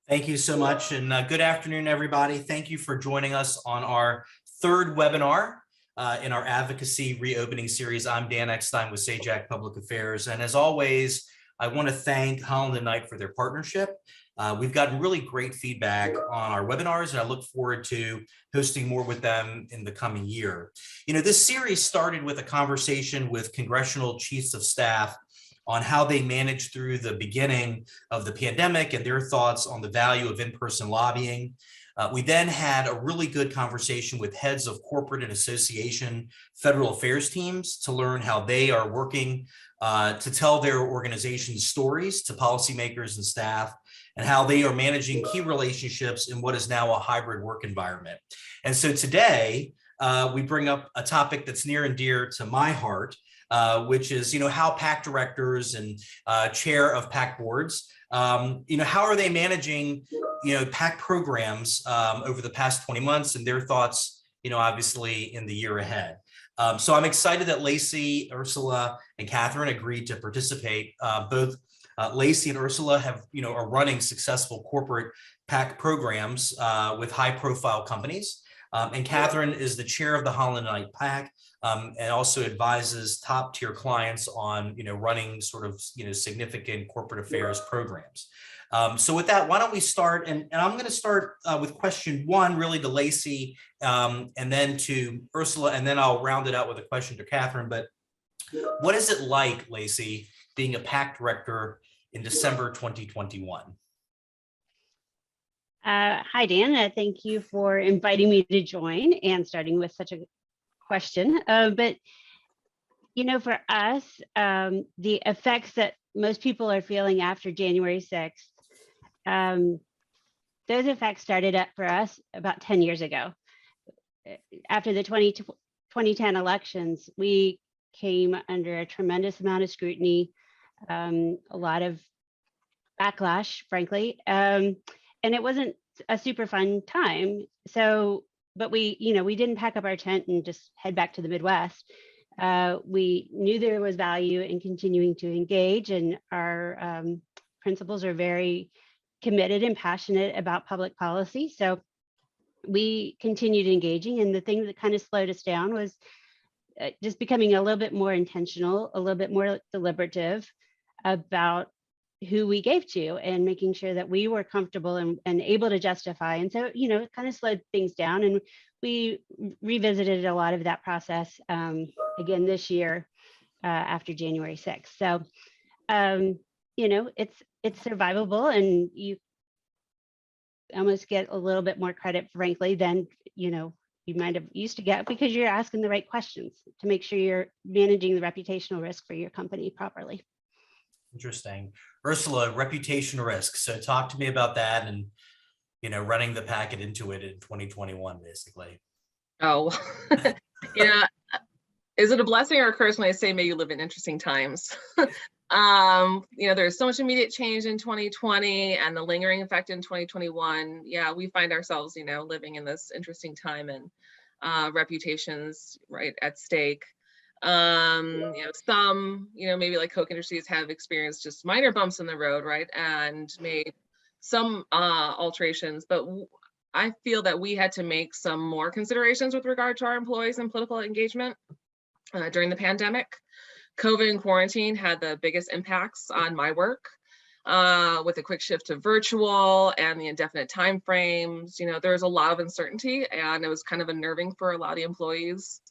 Thank you so much, and good afternoon, everybody. Thank you for joining us on our third webinar in our advocacy reopening series. I'm Dan Eckstein with Sagac Public Affairs, and as always, I want to thank Holland and Knight for their partnership. We've gotten really great feedback on our webinars, and I look forward to hosting more with them in the coming year. You know, this series started with a conversation with congressional chiefs of staff on how they managed through the beginning of the pandemic and their thoughts on the value of in-person lobbying. We then had a really good conversation with heads of corporate and association federal affairs teams to learn how they are working to tell their organization's stories to policymakers and staff, and how they are managing key relationships in what is now a hybrid work environment. And so today, we bring up a topic that's near and dear to my heart, which is, how PAC directors and chair of PAC boards, how are they managing, PAC programs over the past 20 months and their thoughts, obviously in the year ahead. So I'm excited that Lacey, Ursula, and Kathryn agreed to participate. Both Lacey and Ursula are running successful corporate PAC programs with high-profile companies. And Kathryn is the chair of the Holland and Knight PAC, and also advises top-tier clients on, running sort of, significant corporate affairs programs. So with that, why don't we start? And I'm going to start with question one, really to Lacey, and then to Ursula, and then I'll round it out with a question to Kathryn. But what is it like, Lacey, being a PAC director in December 2021? Hi, Dan. Thank you for inviting me to join and starting with such a question. But, for us, the effects that most people are feeling after January 6th, those effects started up for us about 10 years ago. After the 2010 elections, we came under a tremendous amount of scrutiny, a lot of backlash, frankly. And it wasn't a super fun time. So, but we didn't pack up our tent and just head back to the Midwest. We knew there was value in continuing to engage, and our principals are very committed and passionate about public policy. So we continued engaging, and the thing that kind of slowed us down was just becoming a little bit more intentional, a little bit more deliberative about who we gave to, and making sure that we were comfortable and able to justify. And so, it kind of slowed things down, and we revisited a lot of that process again this year after January 6th. So, it's survivable, and you almost get a little bit more credit, frankly, than, you might have used to get, because you're asking the right questions to make sure you're managing the reputational risk for your company properly. Interesting. Ursula, reputation risk. So talk to me about that and, running the packet into it in 2021, basically. Oh, is it a blessing or a curse when I say may you live in interesting times? There's so much immediate change in 2020 and the lingering effect in 2021. Yeah, we find ourselves, living in this interesting time, and reputations right at stake. Some, maybe like Coke industries have experienced just minor bumps in the road, right? And made some alterations, but I feel that we had to make some more considerations with regard to our employees and political engagement during the pandemic. COVID and quarantine had the biggest impacts on my work, with a quick shift to virtual and the indefinite timeframes. There was a lot of uncertainty, and it was kind of unnerving for a lot of the employees.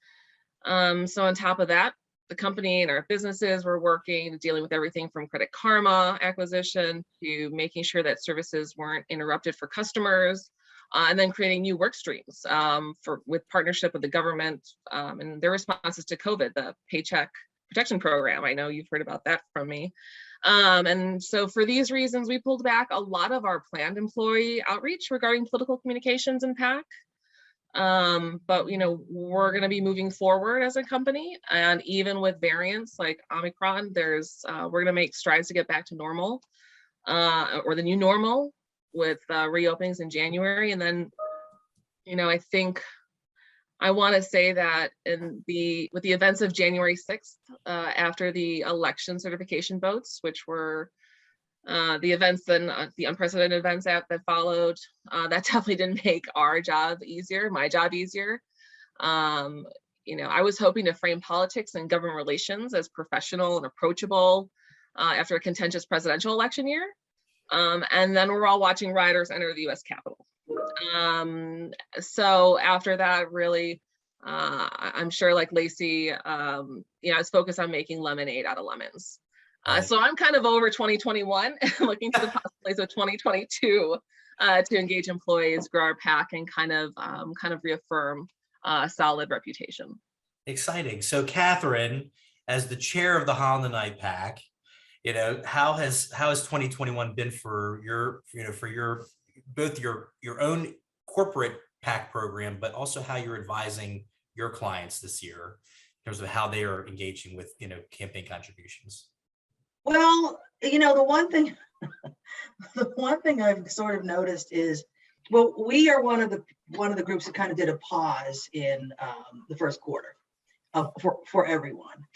So on top of that, the company and our businesses were dealing with everything from Credit Karma acquisition to making sure that services weren't interrupted for customers, and then creating new work streams with partnership with the government and their responses to COVID, the Paycheck Protection Program. I know you've heard about that from me. And so for these reasons, we pulled back a lot of our planned employee outreach regarding political communications in PAC. But we're going to be moving forward as a company, and even with variants like Omicron, we're going to make strides to get back to normal, or the new normal, with reopenings in January. And then, I think I want to say that with the events of January 6th, after the election certification votes, which were The events and the unprecedented events that followed, that definitely didn't make our job easier, my job easier. I was hoping to frame politics and government relations as professional and approachable after a contentious presidential election year. And then we're all watching rioters enter the US Capitol. So after that, really, I'm sure like Lacey, I was focused on making lemonade out of lemons. So I'm kind of over 2021 and looking to the possibilities of 2022 to engage employees, grow our PAC, and kind of reaffirm a solid reputation. Exciting. So Kathryn, as the chair of the Holland and PAC, how has 2021 been for your both your own corporate PAC program, but also how you're advising your clients this year in terms of how they are engaging with campaign contributions? Well, the one thing I've sort of noticed is, well, we are one of the groups that kind of did a pause in the first quarter for everyone,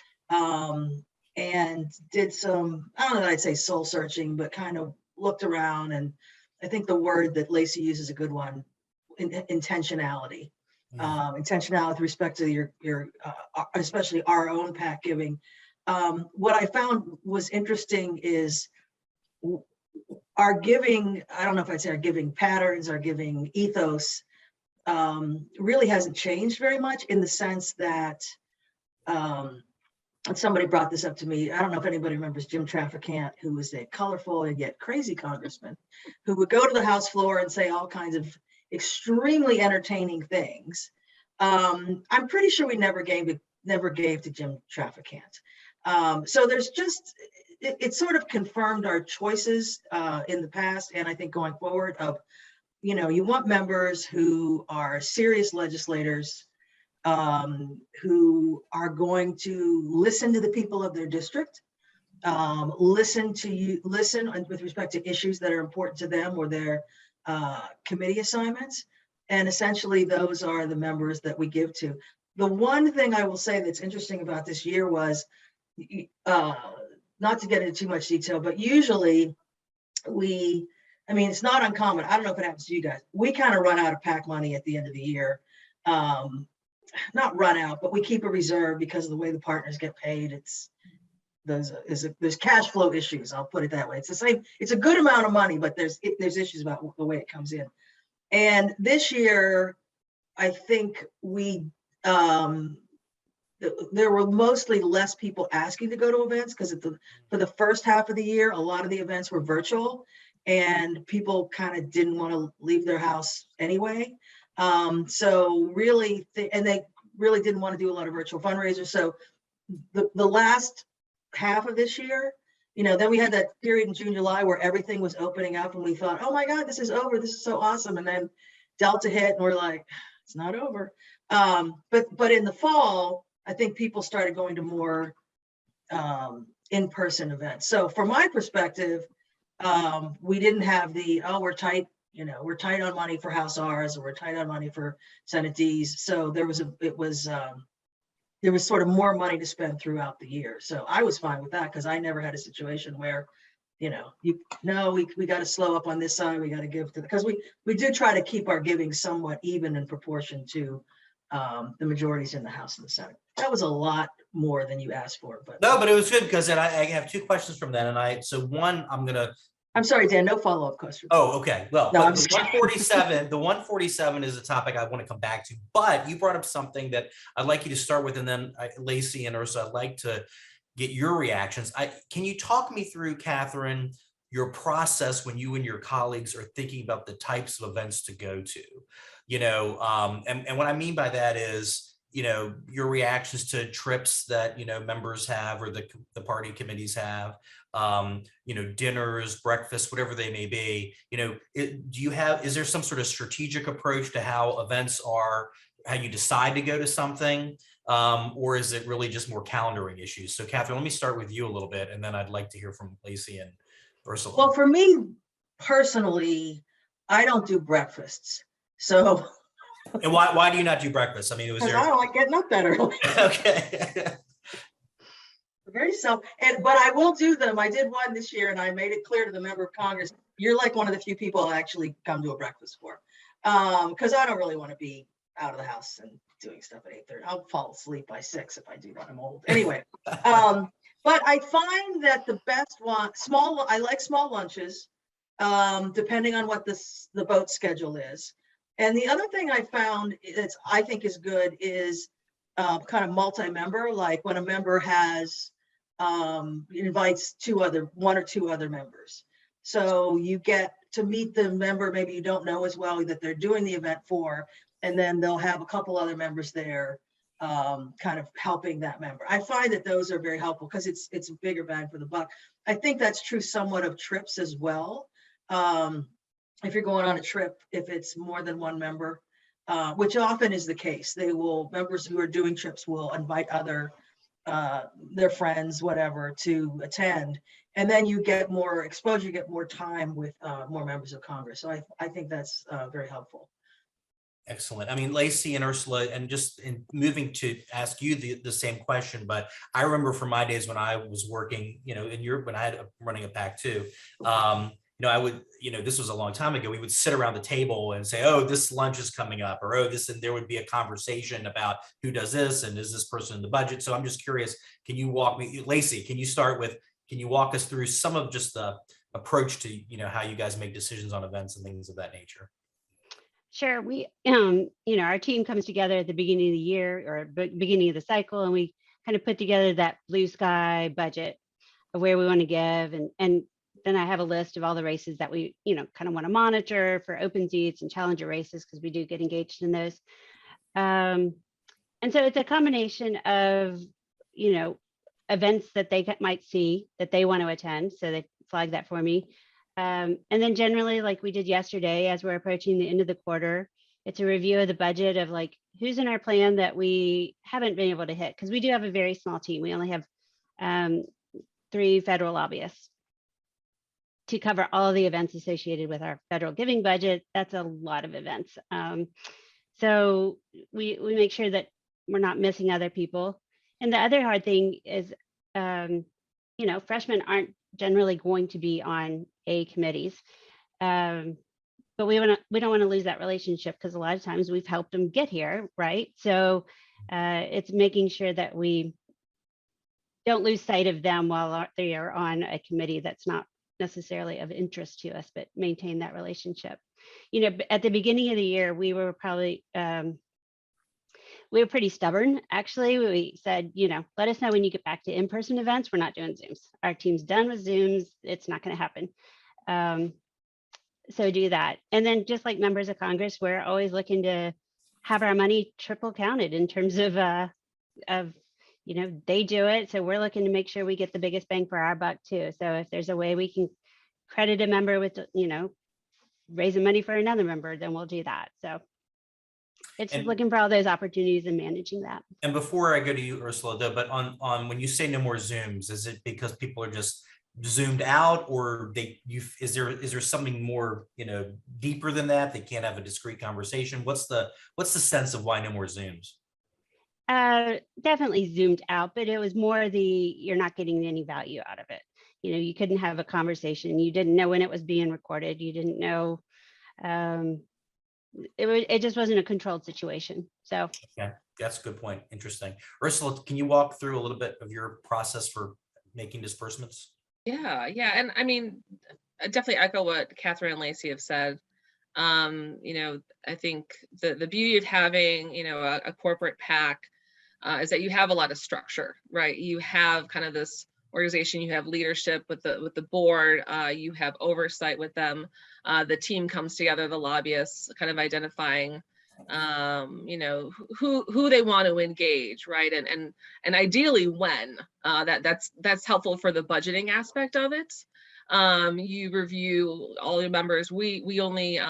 and did some, I don't know that I'd say soul searching, but kind of looked around, and I think the word that Lacey uses is a good one, intentionality. Intentionality with respect to your especially our own PAC giving. What I found was interesting is our giving, I don't know if I'd say our giving patterns, our giving ethos really hasn't changed very much, in the sense that somebody brought this up to me. I don't know if anybody remembers Jim Traficant, who was a colorful and yet crazy congressman who would go to the House floor and say all kinds of extremely entertaining things. I'm pretty sure we never gave to Jim Traficant. So there's just, it sort of confirmed our choices in the past, and I think going forward of, you want members who are serious legislators, who are going to listen to the people of their district, listen with respect to issues that are important to them or their committee assignments. And essentially those are the members that we give to. The one thing I will say that's interesting about this year was, not to get into too much detail, but usually it's not uncommon. I don't know if it happens to you guys. We kind of run out of PAC money at the end of the year. Not run out, but we keep a reserve because of the way the partners get paid. There's cash flow issues. I'll put it that way. It's the same. It's a good amount of money, but there's issues about the way it comes in. And this year, I think there were mostly less people asking to go to events, because for the first half of the year, a lot of the events were virtual, and people kind of didn't want to leave their house anyway. So really, and they really didn't want to do a lot of virtual fundraisers. So the last half of this year, then we had that period in June, July where everything was opening up, and we thought, oh my God, this is over. This is so awesome. And then Delta hit, and we're like, it's not over. But in the fall, I think people started going to more in-person events. So from my perspective, we didn't have we're tight. We're tight on money for House Rs, or we're tight on money for Senate Ds. So there was sort of more money to spend throughout the year. So I was fine with that, because I never had a situation where, we got to slow up on this side. We got to give to because we do try to keep our giving somewhat even in proportion to the majorities in the House and the Senate. That was a lot more than you asked for, but no, but it was good, because then I have two questions from that, and so one, I'm sorry, Dan, no follow-up questions. Oh, okay. Well, no, the 147, the 147 is a topic I want to come back to, but you brought up something that I'd like you to start with, and then Lacey and Ursa, I'd like to get your reactions. Can you talk me through, Kathryn, your process when you and your colleagues are thinking about the types of events to go to? And what I mean by that is, your reactions to trips that, members have, or the party committees have, dinners, breakfast, whatever they may be. Is there some sort of strategic approach to how events are, how you decide to go to something? Or is it really just more calendaring issues? So Kathryn, let me start with you a little bit, and then I'd like to hear from Lacey and Ursula. Well, for me personally, I don't do breakfasts. So. And why do you not do breakfast? I mean, I don't like getting up that early. Okay. Very self, but I will do them. I did one this year and I made it clear to the member of Congress, you're like one of the few people I actually come to a breakfast for. Because I don't really want to be out of the house and doing stuff at 8:30. I'll fall asleep by 6 if I do that. I'm old. Anyway, but I find that the best one, I like small lunches, depending on what the vote schedule is. And the other thing I found I think is good is kind of multi-member, like when a member invites one or two other members. So you get to meet the member maybe you don't know as well that they're doing the event for, and then they'll have a couple other members there kind of helping that member. I find that those are very helpful because it's a bigger bang for the buck. I think that's true somewhat of trips as well. If you're going on a trip, if it's more than one member, which often is the case, members who are doing trips will invite their friends, whatever, to attend. And then you get more exposure, you get more time with more members of Congress. So I think that's very helpful. Excellent. I mean, Lacey and Ursula, and just in moving to ask you the same question, but I remember from my days when I was working, when I had running a PAC too, I would, this was a long time ago, we would sit around the table and say, oh, this lunch is coming up, or, oh, this, and there would be a conversation about who does this and is this person in the budget? So I'm just curious, can you walk me, Lacey, can you walk us through some of just the approach to, how you guys make decisions on events and things of that nature? Sure. We, our team comes together at the beginning of the year or beginning of the cycle, and we kind of put together that blue sky budget of where we want to give. And then I have a list of all the races that we, kind of want to monitor for open seats and challenger races, because we do get engaged in those. And so it's a combination of, events that they might see that they want to attend. So they flag that for me. And then generally, like we did yesterday, as we're approaching the end of the quarter, it's a review of the budget of like, who's in our plan that we haven't been able to hit, because we do have a very small team. We only have 3 federal lobbyists to cover all the events associated with our federal giving budget. That's a lot of events. So we make sure that we're not missing other people. And the other hard thing is, freshmen aren't generally going to be on A committees, but we don't want to lose that relationship, because a lot of times we've helped them get here, right? So it's making sure that we don't lose sight of them while they are on a committee that's not necessarily of interest to us, but maintain that relationship. At the beginning of the year, we were probably we were pretty stubborn. Actually, we said, let us know when you get back to in-person events. We're not doing Zooms. Our team's done with Zooms. It's not going to happen. So do that. And then just like members of Congress, we're always looking to have our money triple counted in terms of they do it. So we're looking to make sure we get the biggest bang for our buck too. So if there's a way we can credit a member with, raising money for another member, then we'll do that. So it's just looking for all those opportunities and managing that. And before I go to you, Ursula, though, but on when you say no more Zooms, is it because people are just zoomed out, or is there something more, deeper than that? They can't have a discrete conversation. What's the sense of why no more Zooms? Definitely zoomed out, but it was more you're not getting any value out of it. You couldn't have a conversation. You didn't know when it was being recorded. You didn't know. It just wasn't a controlled situation. So yeah, that's a good point. Interesting. Ursula, can you walk through a little bit of your process for making disbursements? Yeah. And I mean, I definitely echo what Kathryn and Lacey have said. I think the beauty of having, a corporate PAC is that you have a lot of structure, right? You have kind of this organization, you have leadership with the board, you have oversight with them. The team comes together, the lobbyists kind of identifying, who they want to engage, right? And ideally when, that's helpful for the budgeting aspect of it. You review all your members. We only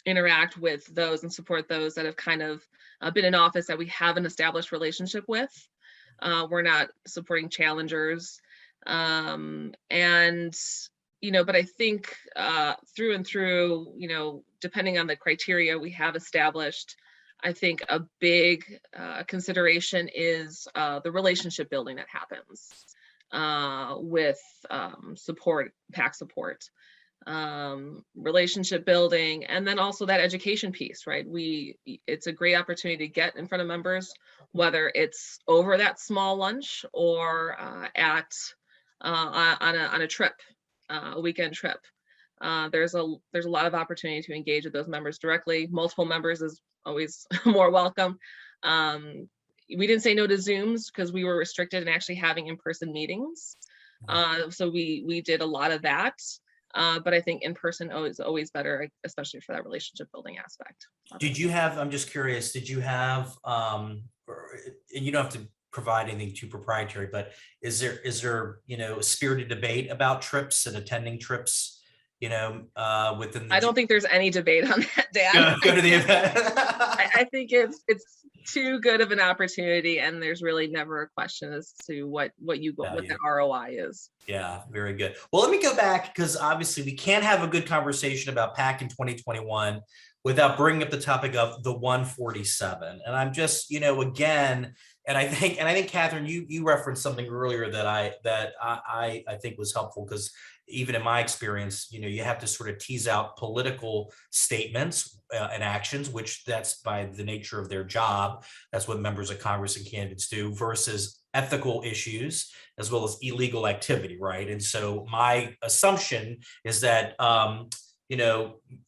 interact with those and support those that have kind of been in office that we have an established relationship with. We're not supporting challengers. But I think through and through, depending on the criteria we have established, I think a big consideration is the relationship building that happens with support, PAC support, relationship building, and then also that education piece, right? It's a great opportunity to get in front of members, whether it's over that small lunch or at on a trip, a weekend trip. There's a lot of opportunity to engage with those members directly. Multiple members is always more welcome. We didn't say no to Zooms because we were restricted in actually having in-person meetings. So we did a lot of that. But I think in person is always better, especially for that relationship building aspect. Did you have, I'm just curious, did you have, and you don't have to provide anything too proprietary, but is there, a spirited debate about trips and attending trips, within the— I don't think there's any debate on that, Dan. Go to the event. I think it's too good of an opportunity, and there's really never a question as to what the ROI is. Yeah, very good. Well, let me go back, because obviously we can't have a good conversation about PAC in 2021 without bringing up the topic of the 147. And I'm just, again, and I think Kathryn, you referenced something earlier that I think was helpful, because even in my experience, you have to sort of tease out political statements and actions, which that's by the nature of their job. That's what members of Congress and candidates do, versus ethical issues as well as illegal activity, right? And so my assumption is that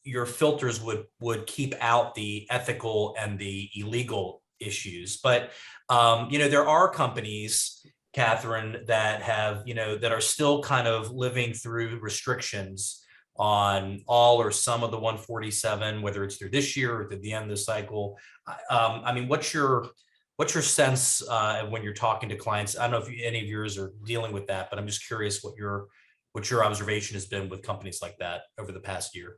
your filters would keep out the ethical and the illegal issues. But there are companies, Kathryn, that have, that are still kind of living through restrictions on all or some of the 147, whether it's through this year or through the end of the cycle. I mean, what's your sense when you're talking to clients? I don't know if any of yours are dealing with that, but I'm just curious what your observation has been with companies like that over the past year.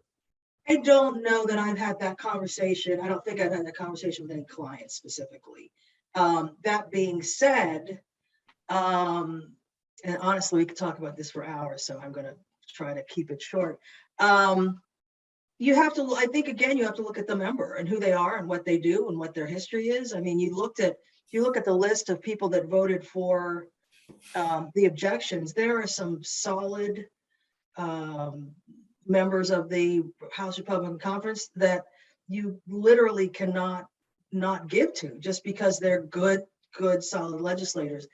I don't know that I've had that conversation. I don't think I've had that conversation with any clients specifically. That being said, and honestly, we could talk about this for hours, so I'm going to try to keep it short. You have to, I think, again, you have to look at the member and who they are and what they do and what their history is. I mean, you look at the list of people that voted for the objections. There are some solid members of the House Republican Conference that you literally cannot not give to just because they're good, solid legislators.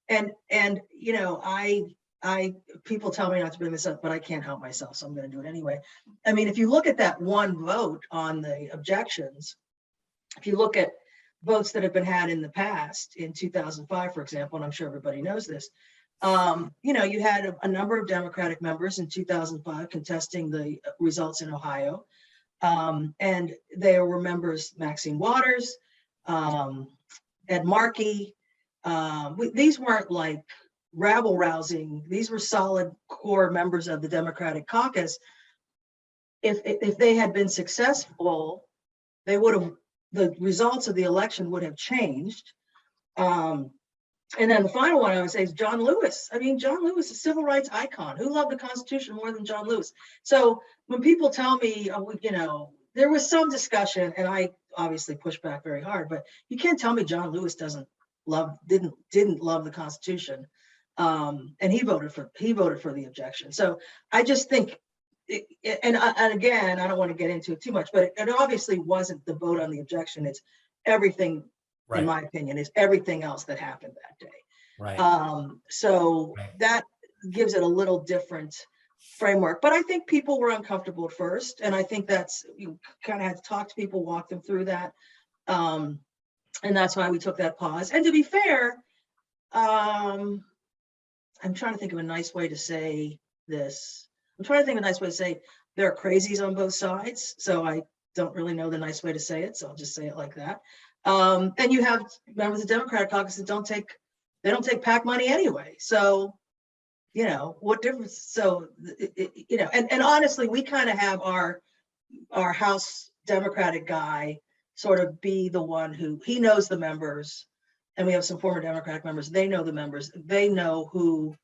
And people tell me not to bring this up, but I can't help myself, so I'm going to do it anyway. I mean, if you look at that one vote on the objections, if you look at votes that have been had in the past, in 2005, for example, and I'm sure everybody knows this, you had a number of Democratic members in 2005 contesting the results in Ohio. And there were members, Maxine Waters, Ed Markey. These weren't like rabble rousing. These were solid core members of the Democratic caucus. If they had been successful, they would have, the results of the election would have changed. And then the final one I would say is John Lewis. I mean, John Lewis, a civil rights icon. Who loved the Constitution more than John Lewis? So when people tell me, there was some discussion, and I obviously push back very hard, but you can't tell me John Lewis didn't love the Constitution. And he voted for the objection. So I just think, and again, I don't want to get into it too much, but it obviously wasn't the vote on the objection. It's everything, right, in my opinion, is everything else that happened that day. Right. So right, that gives it a little different framework. But I think people were uncomfortable at first, and I think you kind of had to talk to people, walk them through that, and that's why we took that pause. And to be fair, I'm trying to think of a nice way to say this. I'm trying to think of a nice way to say there are crazies on both sides. So I don't really know the nice way to say it. So I'll just say it like that. And you have members of the Democratic caucus that don't take PAC money anyway. So, what difference? So, and honestly, we kind of have our House Democratic guy sort of be the one who, he knows the members. And we have some former Democratic members. They know the members. They know who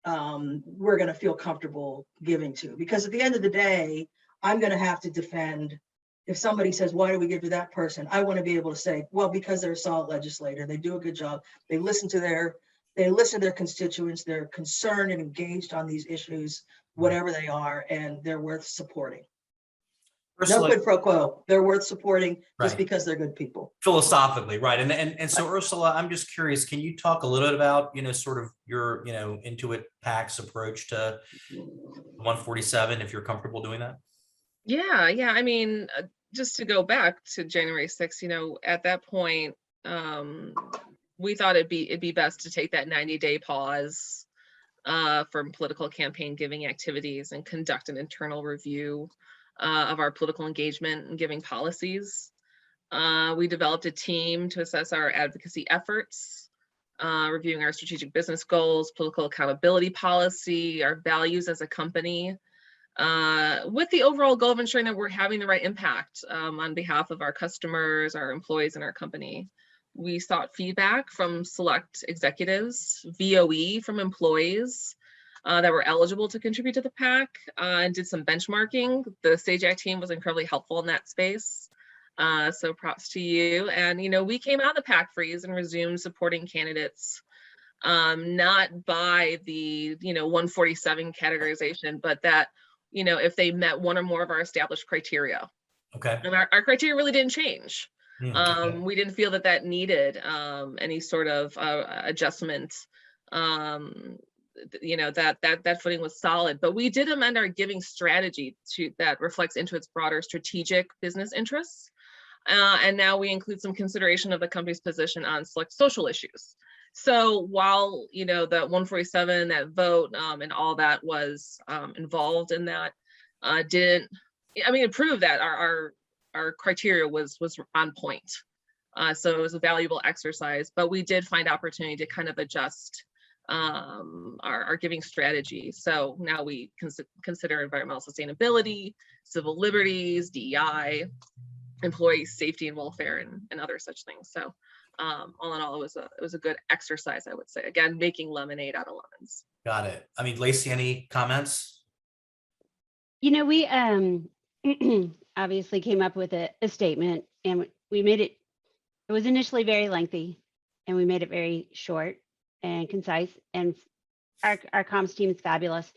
we're going to feel comfortable giving to. Because at the end of the day, I'm going to have to defend if somebody says, why do we give to that person? I want to be able to say, well, because they're a solid legislator, they do a good job. They listen to their constituents, they're concerned and engaged on these issues, whatever they are, and they're worth supporting. No Ursula, quid pro quo. They're worth supporting just right. because they're good people. Philosophically, right. And so Ursula, I'm just curious, can you talk a little bit about, sort of your, Intuit PAC's approach to 147, if you're comfortable doing that? Yeah. I mean, just to go back to January 6th, at that point, we thought it'd be best to take that 90-day pause from political campaign giving activities and conduct an internal review of our political engagement and giving policies. We developed a team to assess our advocacy efforts, reviewing our strategic business goals, political accountability policy, our values as a company, with the overall goal of ensuring that we're having the right impact on behalf of our customers, our employees, and our company. We sought feedback from select executives, VOE from employees that were eligible to contribute to the PAC, and did some benchmarking. The Sagac team was incredibly helpful in that space. So props to you. And, we came out of the PAC freeze and resumed supporting candidates, not by the, 147 categorization, but that, if they met one or more of our established criteria. Okay. And our criteria really didn't change. Okay. We didn't feel that needed any sort of adjustment. That footing was solid, but we did amend our giving strategy that reflects Intuit's broader strategic business interests. And now we include some consideration of the company's position on select social issues. So while, the 147, that vote and all that was involved in that, it proved that our criteria was on point. So it was a valuable exercise, but we did find opportunity to kind of adjust our giving strategy. So now we consider environmental sustainability, civil liberties, DEI, employee safety and welfare, and other such things. So all in all, it was a good exercise, I would say. Again, making lemonade out of lemons. Got it. Lacey, any comments? We obviously came up with a statement, and we made it was initially very lengthy, and we made it very short and concise. And our comms team is fabulous,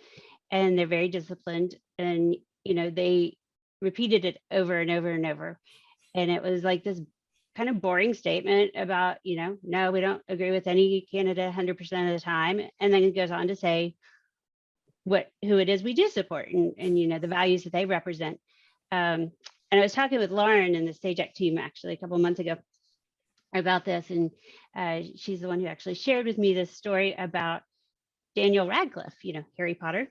and they're very disciplined, and they repeated it over and over and over. And it was like this kind of boring statement about, no, we don't agree with any candidate 100% of the time. And then it goes on to say who it is we do support, and the values that they represent. And I was talking with Lauren and the Sagac team actually a couple of months ago about this, and she's the one who actually shared with me this story about Daniel Radcliffe, Harry Potter.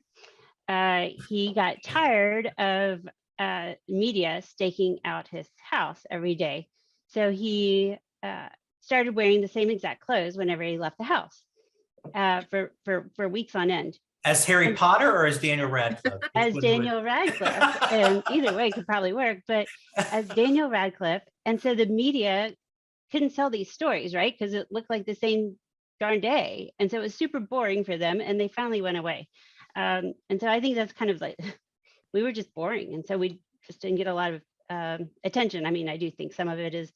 He got tired of media staking out his house every day, so he started wearing the same exact clothes whenever he left the house for weeks on end. As Harry Potter or as Daniel Radcliffe? As Daniel Radcliffe, and either way could probably work, but as Daniel Radcliffe. And so the media couldn't sell these stories, right? Because it looked like the same darn day. And so it was super boring for them, and they finally went away. And so I think that's kind of like, we were just boring. And so we just didn't get a lot of attention. I do think some of it is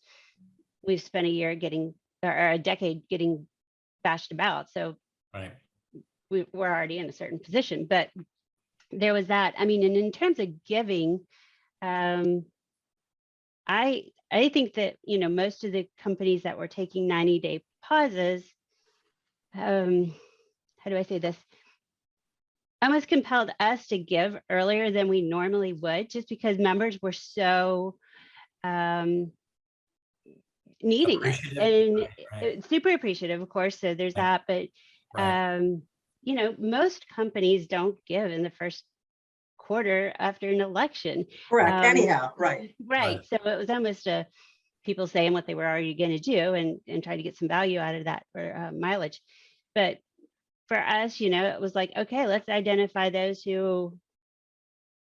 we've spent a decade getting bashed about. So right. We're already in a certain position, but there was that. And in terms of giving, I think that, most of the companies that were taking 90-day pauses, how do I say this? Almost compelled us to give earlier than we normally would, just because members were so needing it, and right. Super appreciative, of course. So there's that, but right. Most companies don't give in the first quarter after an election. Correct. Anyhow, right. Right. So it was almost people saying what they were already going to do and try to get some value out of that for mileage. But for us, it was like, okay, let's identify those who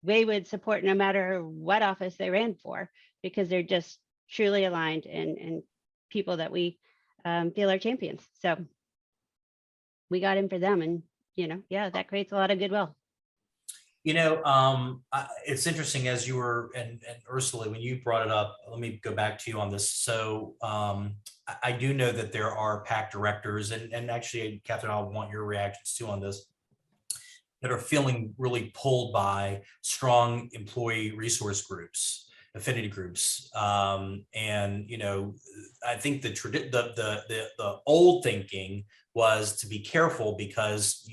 we would support no matter what office they ran for, because they're just truly aligned and people that we feel are champions. So we got in for them, and that creates a lot of goodwill. It's interesting as you were, and Ursula, when you brought it up, let me go back to you on this. So I do know that there are PAC directors, and actually, Kathryn, I want your reactions too on this, that are feeling really pulled by strong employee resource groups, affinity groups. And I think the old thinking was to be careful because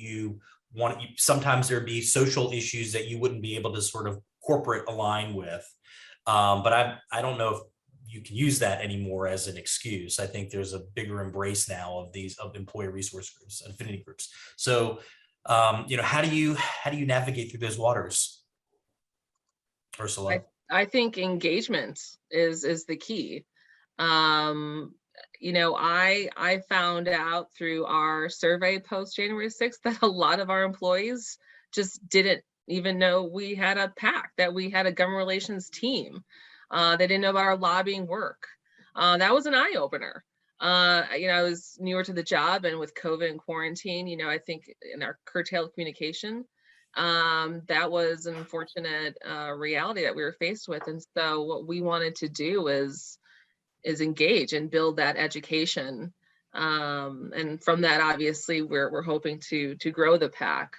sometimes there'd be social issues that you wouldn't be able to sort of corporate align with. But I don't know if you can use that anymore as an excuse. I think there's a bigger embrace now of employee resource groups, affinity groups. So how do you navigate through those waters, Ursula? I think engagement is the key. I found out through our survey post January 6th that a lot of our employees just didn't even know we had a PAC, that we had a government relations team. They didn't know about our lobbying work. That was an eye opener. I was newer to the job, and with COVID and quarantine, I think in our curtailed communication, that was an unfortunate reality that we were faced with. And so what we wanted to do is engage and build that education. And from that, obviously, we're hoping to grow the PAC.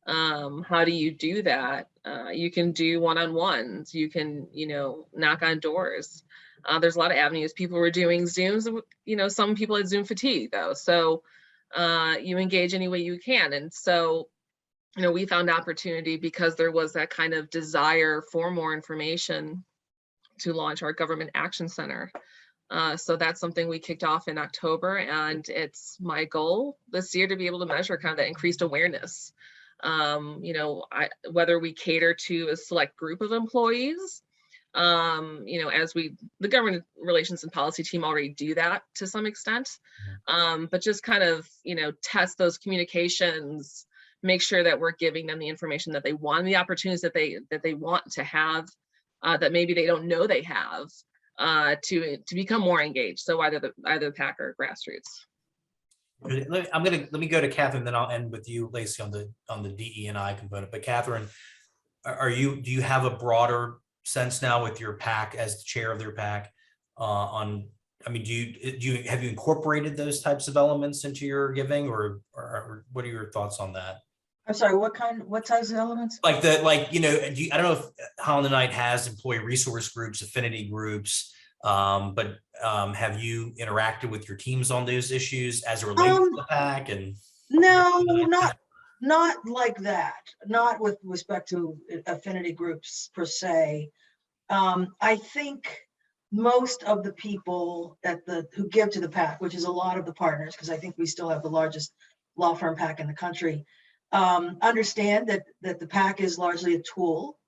How do you do that? You can do one-on-ones. You can, knock on doors. There's a lot of avenues. People were doing Zooms. Some people had Zoom fatigue, though. So you engage any way you can. And so, we found opportunity because there was that kind of desire for more information to launch our Government Action Center. So that's something we kicked off in October, and it's my goal this year to be able to measure kind of that increased awareness. Whether we cater to a select group of employees, as the government relations and policy team already do that to some extent, but just kind of, test those communications, make sure that we're giving them the information that they want, and the opportunities that they want to have, that maybe they don't know they have, to become more engaged. So either the PAC or grassroots. Let me go to Kathryn, then I'll end with you, Lacey, on the DE&I component. But Kathryn, do you have a broader sense now with your PAC as the chair of your PAC have you incorporated those types of elements into your giving, or what are your thoughts on that? I'm sorry, what types of elements? I don't know if Holland and Knight has employee resource groups, affinity groups, but have you interacted with your teams on those issues as it relates to the PAC? And no, not like that. Not with respect to affinity groups per se. I think most of the people who give to the PAC, which is a lot of the partners, because I think we still have the largest law firm PAC in the country, understand that the PAC is largely a tool,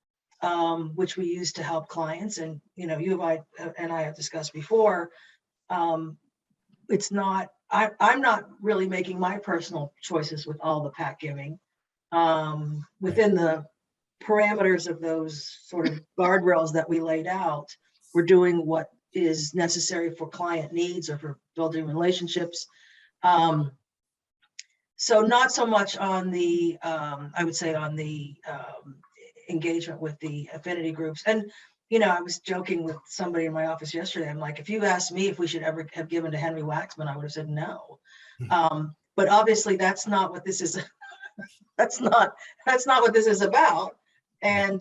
which we use to help clients. And you and I have discussed before, it's not, I'm not really making my personal choices with all the PAC giving, within the parameters of those sort of guardrails that we laid out. We're doing what is necessary for client needs or for building relationships. So not so much on the, I would say on the engagement with the affinity groups. And, I was joking with somebody in my office yesterday. I'm like, if you asked me if we should ever have given to Henry Waxman, I would have said no. But obviously that's not what this is. that's not what this is about. And,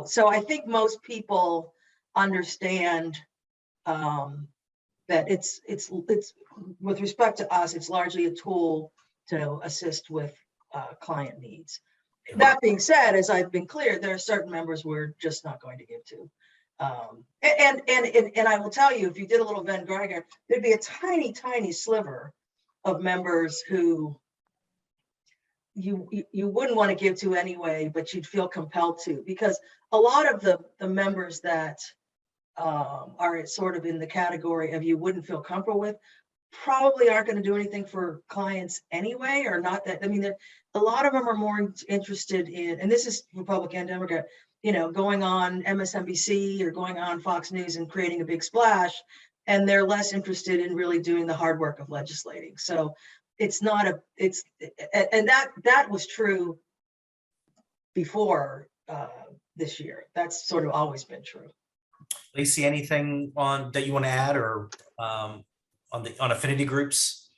so I think most people understand that it's with respect to us, it's largely a tool to assist with client needs. That being said, as I've been clear, there are certain members we're just not going to give to. And I will tell you, if you did a little Venn diagram, there'd be a tiny, tiny sliver of members who you wouldn't want to give to anyway, but you'd feel compelled to, because a lot of the members that are sort of in the category of you wouldn't feel comfortable with probably aren't going to do anything for clients anyway, or not that. I mean, a lot of them are more interested in, and this is Republican and Democrat, going on MSNBC or going on Fox News and creating a big splash, and they're less interested in really doing the hard work of legislating. So and that was true before this year. That's sort of always been true. Lacey, anything on that you want to add, or on affinity groups?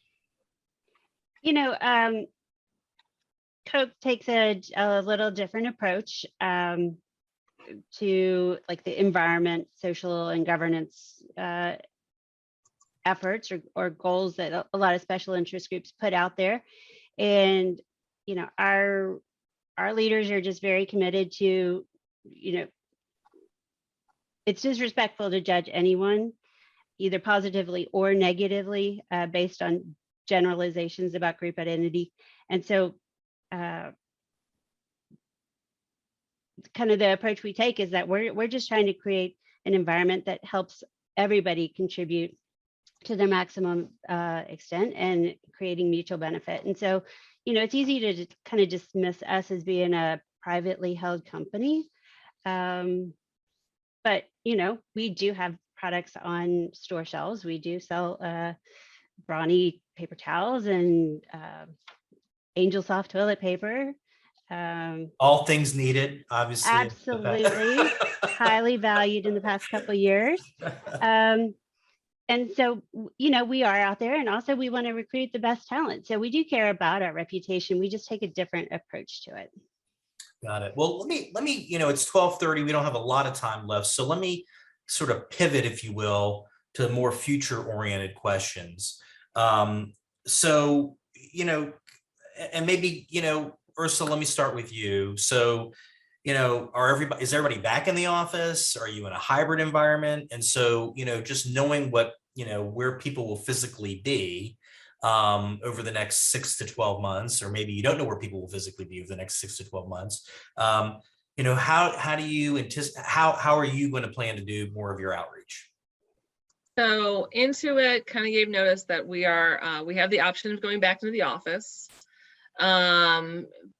You know, Coke takes a little different approach to like the environment, social and governance efforts or goals that a lot of special interest groups put out there. And, you know, our leaders are just very committed to, you know, it's disrespectful to judge anyone either positively or negatively based on generalizations about group identity. And so kind of the approach we take is that we're just trying to create an environment that helps everybody contribute to their maximum extent and creating mutual benefit. And so, you know, it's easy to kind of dismiss us as being a privately held company. But, you know, we do have products on store shelves. We do sell Brawny paper towels and Angel Soft toilet paper. All things needed, obviously. Absolutely. Highly valued in the past couple of years. And so, you know, we are out there, and also we want to recruit the best talent. So we do care about our reputation. We just take a different approach to it. Got it. Well, let me, you know, it's 12:30. We don't have a lot of time left. So let me sort of pivot, if you will, to more future oriented questions. So, you know, and maybe, you know, Ursula, let me start with you. So, you know, is everybody back in the office? Are you in a hybrid environment? And so, you know, just knowing what, you know, where people will physically be over the next 6 to 12 months, or maybe you don't know where people will physically be over the next 6 to 12 months. You know, how do you anticipate, how are you going to plan to do more of your outreach? So Intuit kind of gave notice that we have the option of going back into the office.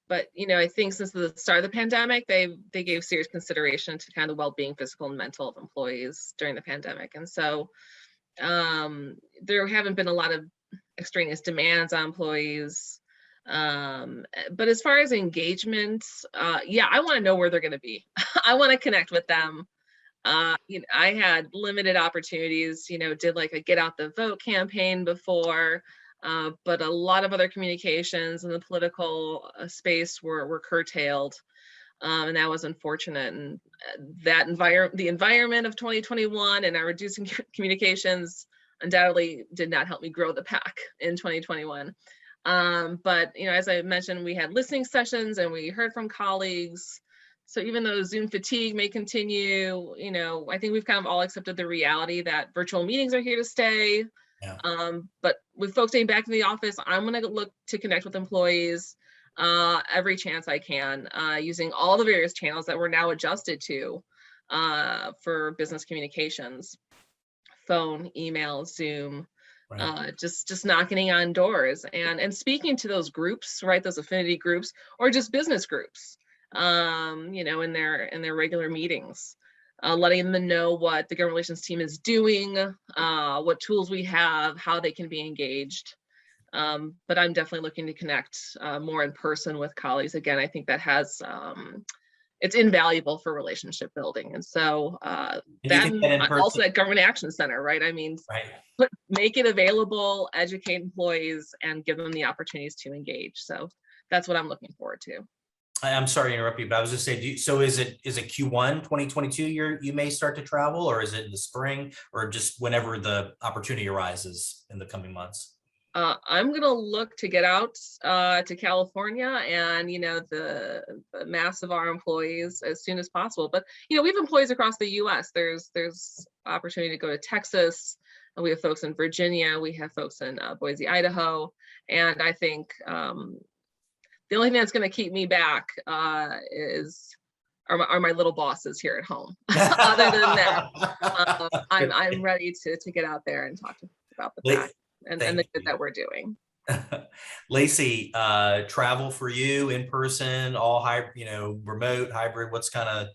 But, you know, I think since the start of the pandemic, they gave serious consideration to kind of the well-being, physical and mental of employees during the pandemic. And so there haven't been a lot of extraneous demands on employees. But as far as engagement, yeah, I want to know where they're going to be. I want to connect with them. You know, I had limited opportunities, you know, did like a get out the vote campaign before, but a lot of other communications in the political space were curtailed. And that was unfortunate. And that the environment of 2021 and our reducing communications undoubtedly did not help me grow the PAC in 2021. But, you know, as I mentioned, we had listening sessions and we heard from colleagues. So even though Zoom fatigue may continue, you know, I think we've kind of all accepted the reality that virtual meetings are here to stay. Yeah. But with folks getting back in the office, I'm going to look to connect with employees every chance I can, using all the various channels that we're now adjusted to for business communications: phone, email, Zoom, right. Just knocking on doors and speaking to those groups, right? Those affinity groups or just business groups, you know, in their regular meetings, letting them know what the government relations team is doing, what tools we have, how they can be engaged. But I'm definitely looking to connect more in person with colleagues. Again, I think that has, it's invaluable for relationship building. And so also that Government Action Center, right? I mean, right. Make it available, educate employees, and give them the opportunities to engage. So that's what I'm looking forward to. I'm sorry to interrupt you, but I was just saying, so is it Q1 2022 you may start to travel, or is it in the spring, or just whenever the opportunity arises in the coming months? I'm going to look to get out to California and, you know, the mass of our employees as soon as possible. But, you know, we have employees across the U.S. There's opportunity to go to Texas. We have folks in Virginia. We have folks in Boise, Idaho. And I think the only thing that's going to keep me back are my little bosses here at home. Other than that, I'm ready to get out there and talk about the PAC and the good that we're doing. Lacey, travel for you in person, all hybrid, you know, remote, hybrid. What's kind of,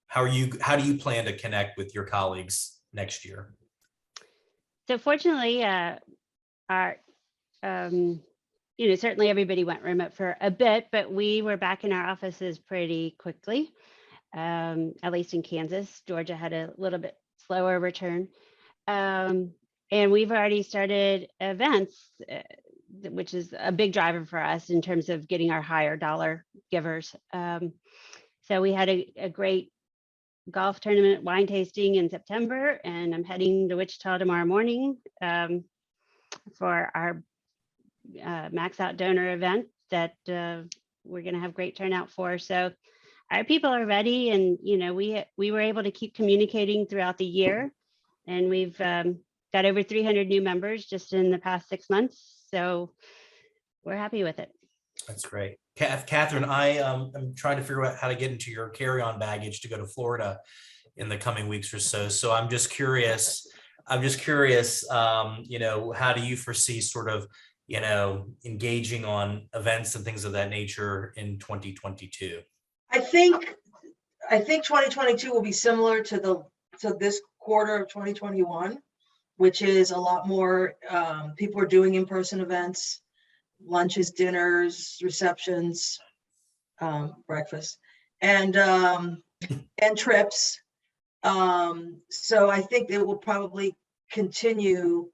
how do you plan to connect with your colleagues next year? So fortunately, our certainly everybody went remote for a bit, but we were back in our offices pretty quickly, at least in Kansas. Georgia had a little bit slower return. And we've already started events, which is a big driver for us in terms of getting our higher dollar givers. So we had a great golf tournament wine tasting in September, and I'm heading to Wichita tomorrow morning for our max out donor event that we're going to have great turnout for. So our people are ready, and we were able to keep communicating throughout the year, and we've got over 300 new members just in the past 6 months. So we're happy with it. That's great. Kathryn, I'm trying to figure out how to get into your carry-on baggage to go to Florida in the coming weeks or so. So I'm just curious, how do you foresee sort of, engaging on events and things of that nature in 2022? I think 2022 will be similar to this quarter of 2021, which is a lot more people are doing in-person events, lunches, dinners, receptions, breakfast, and trips. So I think it will probably continue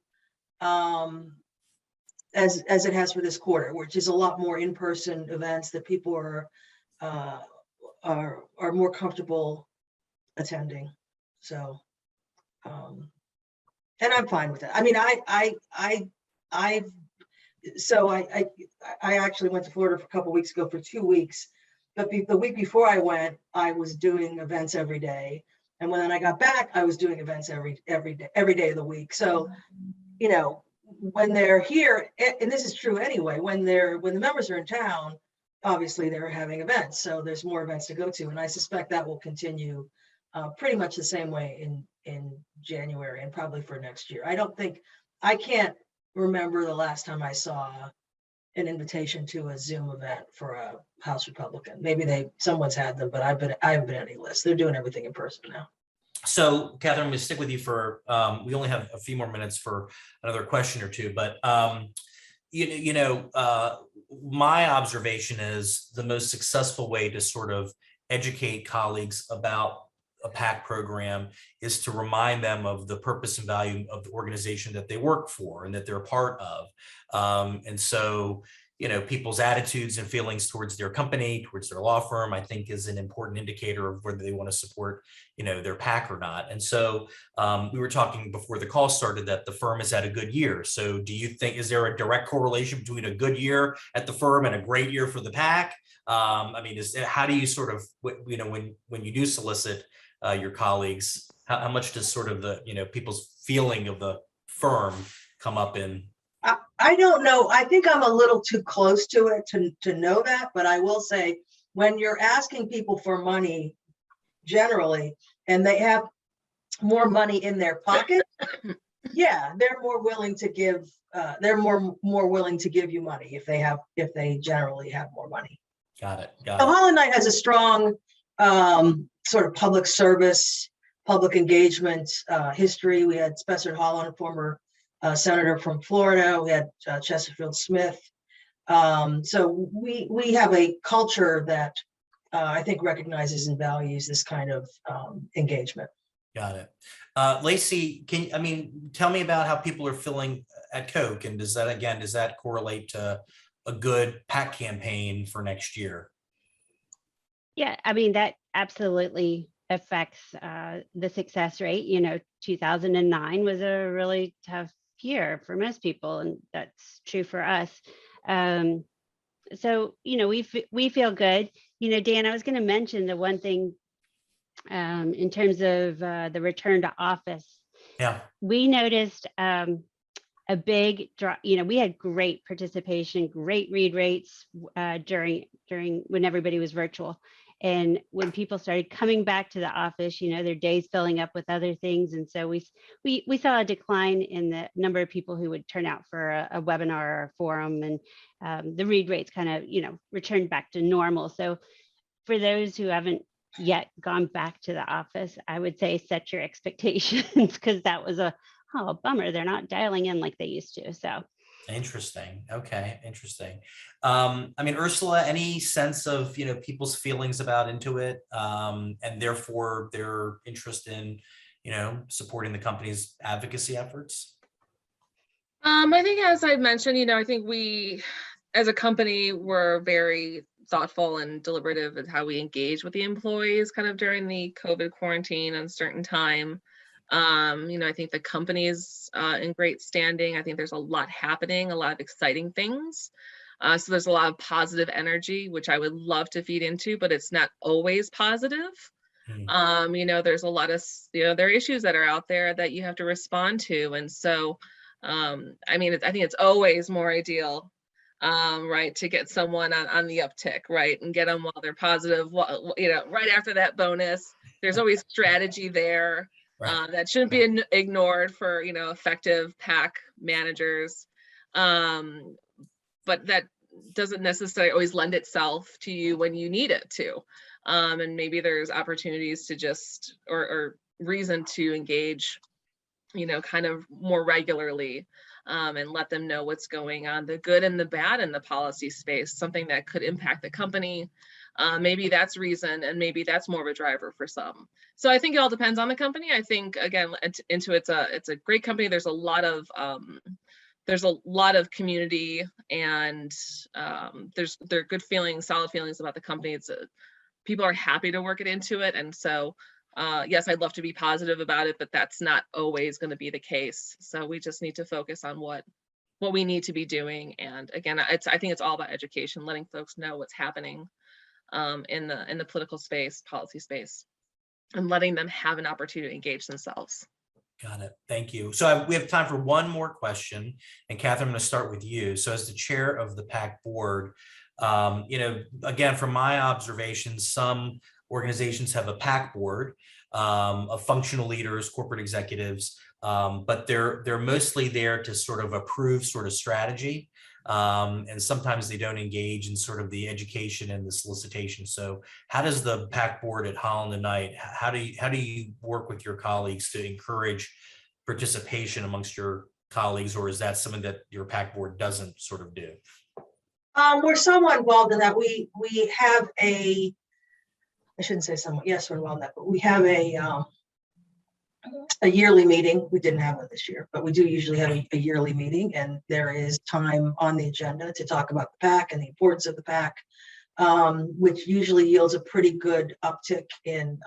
as it has for this quarter, which is a lot more in-person events that people are more comfortable attending. So, and I'm fine with that. I mean, I actually went to Florida for a couple of weeks ago for 2 weeks, but the week before I went, I was doing events every day. And when I got back, I was doing events every day of the week. So, when they're here, and this is true anyway, when the members are in town, obviously they're having events. So there's more events to go to. And I suspect that will continue pretty much the same way in January and probably for next year. I can't remember the last time I saw an invitation to a Zoom event for a House Republican. Maybe someone's had them, but I haven't been on any list. They're doing everything in person now. So, Kathryn, I'm going to stick with you for, we only have a few more minutes for another question or two, but, my observation is the most successful way to sort of educate colleagues about a PAC program is to remind them of the purpose and value of the organization that they work for and that they're a part of. And so, people's attitudes and feelings towards their company, towards their law firm, I think is an important indicator of whether they want to support, their PAC or not. And so we were talking before the call started that the firm has had a good year. So do you think, is there a direct correlation between a good year at the firm and a great year for the PAC? How do you sort of, when you do solicit your colleagues, how much does sort of the, people's feeling of the firm come up in? I don't know. I think I'm a little too close to it to know that, but I will say when you're asking people for money generally, and they have more money in their pocket, yeah, they're more willing to give. They're more willing to give you money if they generally have more money. Got it. So Holland Knight has a strong sort of public service, public engagement history. We had Spencer Holland, former senator from Florida. We had Chesterfield Smith. So we have a culture that I think recognizes and values this kind of engagement. Got it. Lacey, tell me about how people are feeling at Coke, and does that correlate to a good PAC campaign for next year? Yeah, that absolutely affects the success rate. 2009 was a really tough year for most people, and that's true for us. So we feel good. Dan, I was going to mention the one thing in terms of the return to office. Yeah, we noticed a big drop. We had great participation, great read rates during when everybody was virtual. And when people started coming back to the office, their days filling up with other things. And so we saw a decline in the number of people who would turn out for a webinar or a forum, and the read rates kind of, returned back to normal. So for those who haven't yet gone back to the office, I would say set your expectations, because that was a bummer. They're not dialing in like they used to. So Interesting. Okay, interesting. I mean, Ursula, any sense of, people's feelings about Intuit, and therefore their interest in, supporting the company's advocacy efforts? I think, as I mentioned, I think we, as a company, were very thoughtful and deliberative in how we engage with the employees kind of during the COVID quarantine uncertain time. I think the company is in great standing. I think there's a lot happening, a lot of exciting things. So there's a lot of positive energy, which I would love to feed into, but it's not always positive. There's a lot of, there are issues that are out there that you have to respond to. And so, I think it's always more ideal, right, to get someone on the uptick, right, and get them while they're positive, right after that bonus. There's always strategy there. Right. That shouldn't be ignored for, effective PAC managers. But that doesn't necessarily always lend itself to you when you need it to. And maybe there's opportunities to just, or reason to engage, kind of more regularly, and let them know what's going on, the good and the bad in the policy space, something that could impact the company. Maybe that's reason, and maybe that's more of a driver for some. So I think it all depends on the company. I think, again, it's a great company. There's a lot of community, and there are good feelings, solid feelings about the company. People are happy to work it into it, and so yes, I'd love to be positive about it, but that's not always going to be the case. So we just need to focus on what we need to be doing. And again, I think it's all about education, letting folks know what's happening in the political space, policy space, and letting them have an opportunity to engage themselves. Got it. Thank you. So we have time for one more question. And Kathryn, I'm going to start with you. So as the chair of the PAC board, again, from my observations, some organizations have a PAC board of functional leaders, corporate executives, but they're mostly there to sort of approve sort of strategy. And sometimes they don't engage in sort of the education and the solicitation. So how does the PAC board at Holland and Knight, how do you work with your colleagues to encourage participation amongst your colleagues, or is that something that your PAC board doesn't sort of do? We're somewhat involved in that. We have I shouldn't say somewhat, yes, we're involved in that, but we have a yearly meeting. We didn't have it this year, but we do usually have a yearly meeting, and there is time on the agenda to talk about the PAC and the importance of the PAC, which usually yields a pretty good uptick in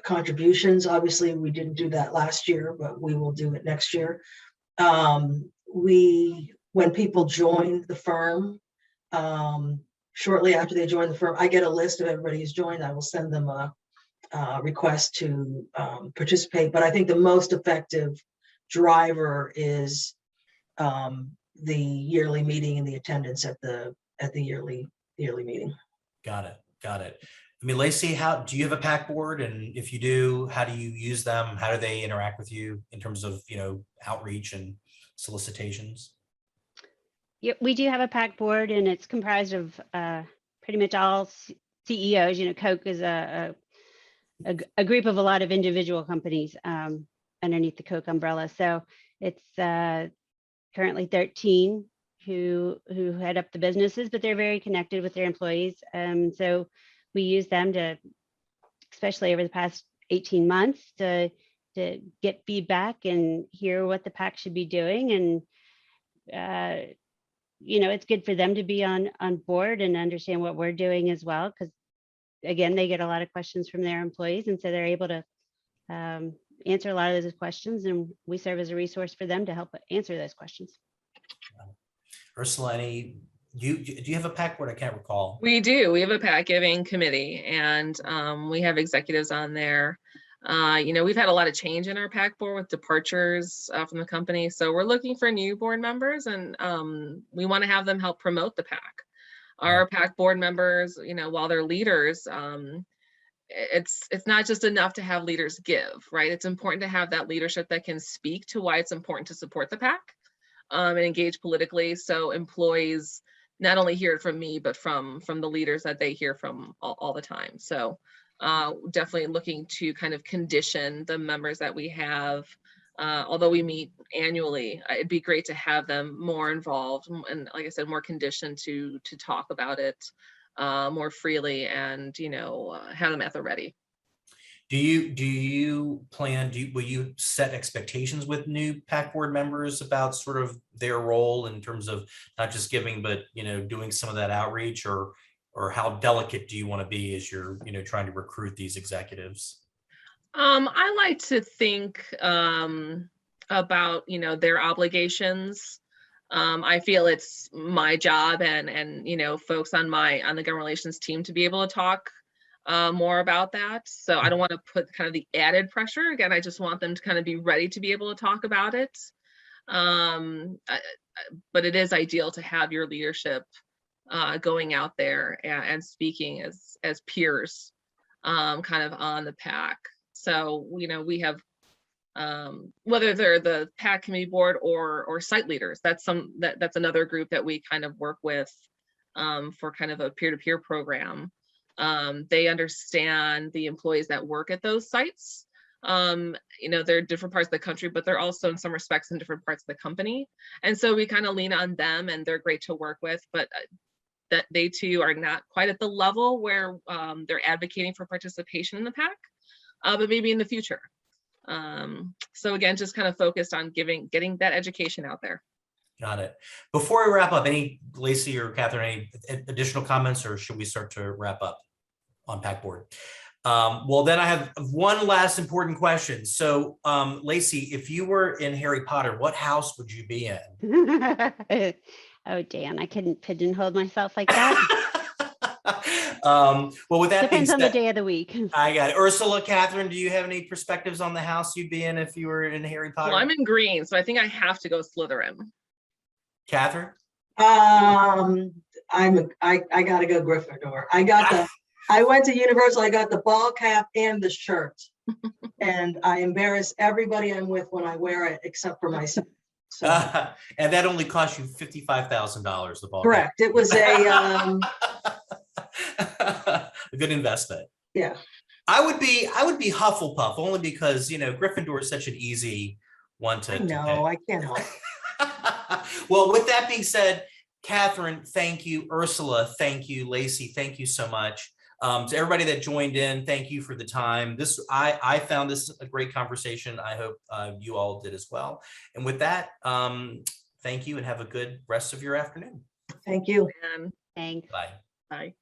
contributions. Obviously, we didn't do that last year, but we will do it next year. When people join the firm, shortly after they join the firm, I get a list of everybody who's joined. I will send them a request to participate. But I think the most effective driver is the yearly meeting and the attendance at the yearly meeting. Got it. I mean, Lacey, how do you have a PAC board? And if you do, how do you use them? How do they interact with you in terms of, outreach and solicitations? Yeah, we do have a PAC board, and it's comprised of pretty much all CEOs. Coke is a group of a lot of individual companies underneath the Coke umbrella. So it's currently 13 who head up the businesses, but they're very connected with their employees. So we use them to, especially over the past 18 months, to get feedback and hear what the PAC should be doing. And it's good for them to be on board and understand what we're doing as well, because again, they get a lot of questions from their employees, and so they're able to answer a lot of those questions, and we serve as a resource for them to help answer those questions. Ursula, do you have a PAC board? I can't recall. We do. We have a PAC giving committee, and we have executives on there. We've had a lot of change in our PAC board with departures from the company. So we're looking for new board members, and we want to have them help promote the PAC. Our PAC board members, while they're leaders, it's not just enough to have leaders give, right? It's important to have that leadership that can speak to why it's important to support the PAC and engage politically. So employees not only hear it from me, but from the leaders that they hear from all the time. So definitely looking to kind of condition the members that we have although we meet annually, it'd be great to have them more involved and, like I said, more conditioned to talk about it more freely, and have them at the ready. Do you plan, will you set expectations with new PAC board members about sort of their role in terms of not just giving, but, doing some of that outreach, or how delicate do you want to be as you're, trying to recruit these executives? I like to think about, their obligations. I feel it's my job and folks on the government relations team to be able to talk more about that. So I don't want to put kind of the added pressure. Again, I just want them to kind of be ready to be able to talk about it. But it is ideal to have your leadership going out there and speaking as peers kind of on the PAC. So, we have, whether they're the PAC committee board or site leaders, that's another group that we kind of work with for kind of a peer-to-peer program. They understand the employees that work at those sites. They're different parts of the country, but they're also in some respects in different parts of the company. And so we kind of lean on them, and they're great to work with, but that they too are not quite at the level where they're advocating for participation in the PAC, but maybe in the future. So again, just kind of focused on getting that education out there. Got it. Before we wrap up, Lacey or Kathryn, any additional comments, or should we start to wrap up on PAC board? Well, then I have one last important question. So, Lacey, if you were in Harry Potter, what house would you be in? Oh, Dan, I couldn't pigeonhole myself like that. Well, with that Depends being on the said, day of the week. I got it. Ursula, Kathryn, do you have any perspectives on the house you'd be in if you were in Harry Potter? Well, I'm in green, so I think I have to go Slytherin. Kathryn? I gotta go Gryffindor. I went to Universal, I got the ball cap and the shirt. And I embarrass everybody I'm with when I wear it, except for myself. So. And that only cost you $55,000, the ball. Correct. It was a good investment. Yeah. I would be Hufflepuff, only because Gryffindor is such an easy one to pick. I can't help. Well, with that being said, Kathryn, thank you. Ursula, thank you. Lacey, thank you so much. To everybody that joined in, thank you for the time. I found this a great conversation. I hope you all did as well. And with that, thank you and have a good rest of your afternoon. Thank you. And Thanks. Bye. bye.